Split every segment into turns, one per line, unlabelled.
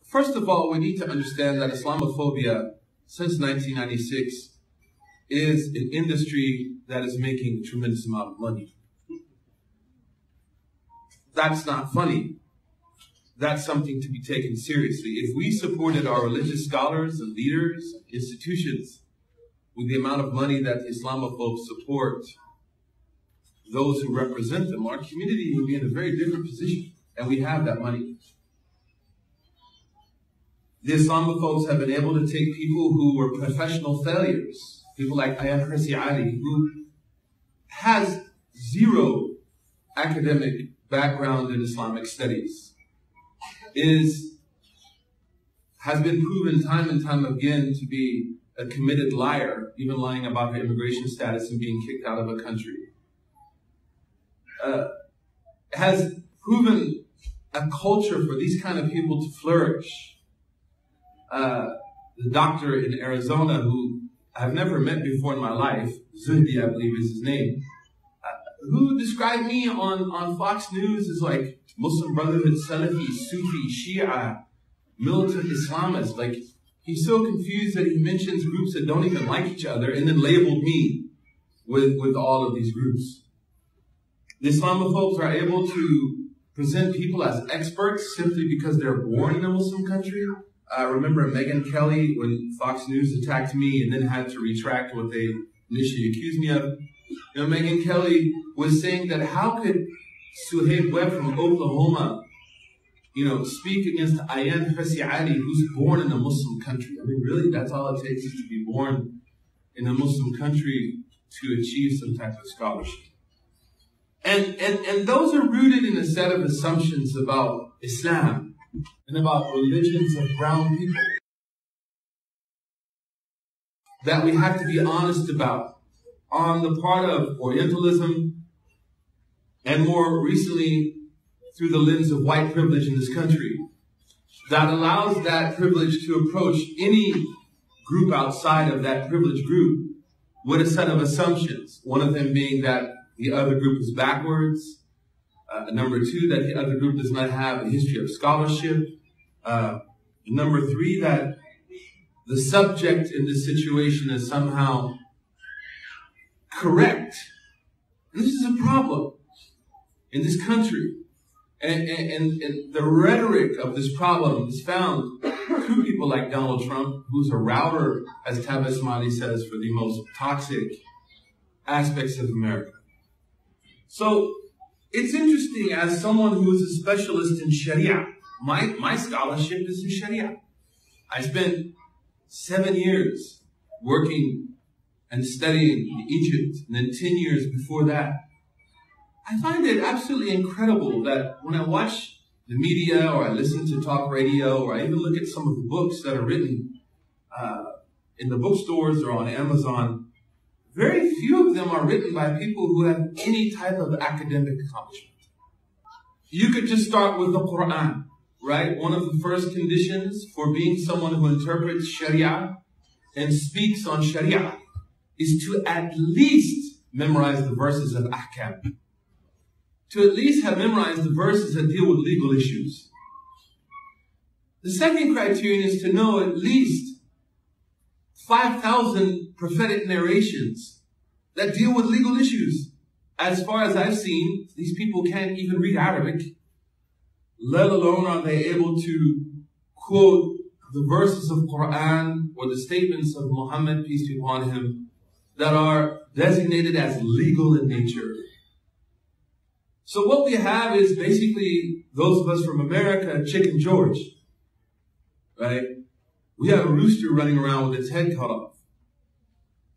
First of all, we need to understand that Islamophobia, since 1996, is an industry that is making a tremendous amount of money. That's not funny. That's something to be taken seriously. If we supported our religious scholars and leaders, institutions, with the amount of money that the Islamophobes support those who represent them, our community would be in a very different position, and we have that money. The Islamophobes have been able to take people who were professional failures, people like Ayaan Hirsi Ali, who has zero academic background in Islamic studies, has been proven time and time again to be a committed liar, even lying about her immigration status and being kicked out of a country. Has proven a culture for these kind of people to flourish. The doctor in Arizona, who I've never met before in my life, Zuhdi, I believe is his name, who described me on Fox News as like Muslim Brotherhood, Salafi, Sufi, Shia, militant Islamist. Like, he's so confused that he mentions groups that don't even like each other and then labeled me with all of these groups. The Islamophobes are able to present people as experts simply because they're born in a Muslim country. I remember Megyn Kelly, when Fox News attacked me and then had to retract what they initially accused me of. You know, Megyn Kelly was saying that how could Suhaib Webb from Oklahoma, speak against Ayaan Hirsi Ali, who's born in a Muslim country? I mean, really, that's all it takes is to be born in a Muslim country to achieve some type of scholarship. And those are rooted in a set of assumptions about Islam and about religions of brown people that we have to be honest about on the part of Orientalism and more recently through the lens of white privilege in this country that allows that privilege to approach any group outside of that privileged group with a set of assumptions. One of them being that the other group is backwards. Number two, that the other group does not have a history of scholarship. Number three, that the subject in this situation is somehow correct. And this is a problem in this country. And the rhetoric of this problem is found through people like Donald Trump, who's a router, as Tavis Smiley says, for the most toxic aspects of America. So it's interesting, as someone who is a specialist in Sharia, my scholarship is in Sharia. I spent 7 years working and studying in Egypt, and then 10 years before that. I find it absolutely incredible that when I watch the media or I listen to talk radio or I even look at some of the books that are written in the bookstores or on Amazon, very few of them are written by people who have any type of academic accomplishment. You could just start with the Quran, right? One of the first conditions for being someone who interprets Sharia and speaks on Sharia is to at least memorize the verses of Ahkam. To at least have memorized the verses that deal with legal issues. The second criterion is to know at least 5,000 prophetic narrations that deal with legal issues. As far as I've seen, these people can't even read Arabic, let alone are they able to quote the verses of Quran or the statements of Muhammad, peace be upon him, that are designated as legal in nature. So what we have is basically, those of us from America, Chicken George, right? We have a rooster running around with its head cut off.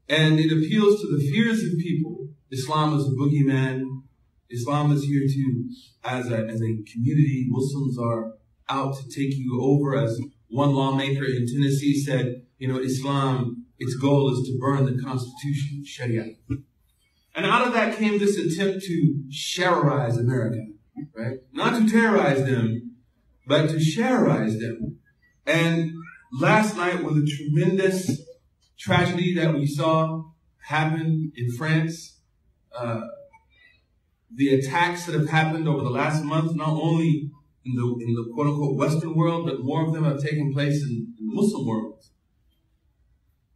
And it appeals to the fears of people. Islam is a boogeyman. Islam is here to, as a community, Muslims are out to take you over. As one lawmaker in Tennessee said, Islam, its goal is to burn the Constitution, Sharia. And out of that came this attempt to Shariarize America, right? Not to terrorize them, but to Shariarize them. And last night was a tremendous tragedy that we saw happen in France. The attacks that have happened over the last month, not only in the quote-unquote Western world, but more of them have taken place in the Muslim world.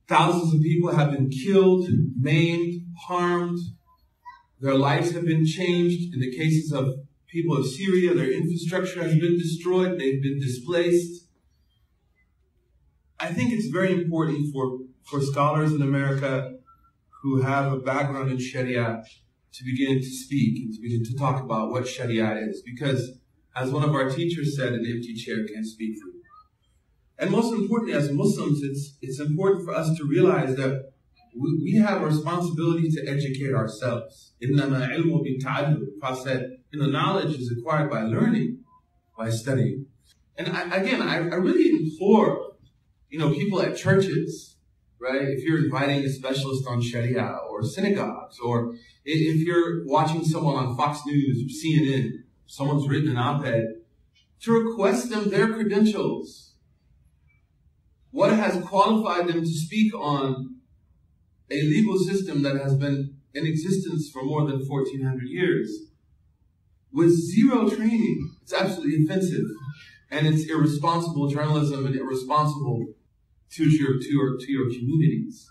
Thousands of people have been killed, maimed, harmed. Their lives have been changed. In the cases of people of Syria, their infrastructure has been destroyed. They've been displaced. I think it's very important for scholars in America who have a background in Sharia to begin to speak and to begin to talk about what Sharia is. Because, as one of our teachers said, an empty chair can't speak for you. And most importantly, as Muslims, it's important for us to realize that we have a responsibility to educate ourselves. إِنَّمَا عِلْمُ بِالتَّعَلُّمِ. The Prophet said, knowledge is acquired by learning, by studying. And I really implore, people at churches, right? If you're inviting a specialist on Sharia or synagogues, or if you're watching someone on Fox News or CNN, someone's written an op-ed, to request them their credentials. What has qualified them to speak on a legal system that has been in existence for more than 1,400 years with zero training? It's absolutely offensive, and it's irresponsible journalism and irresponsible to your communities.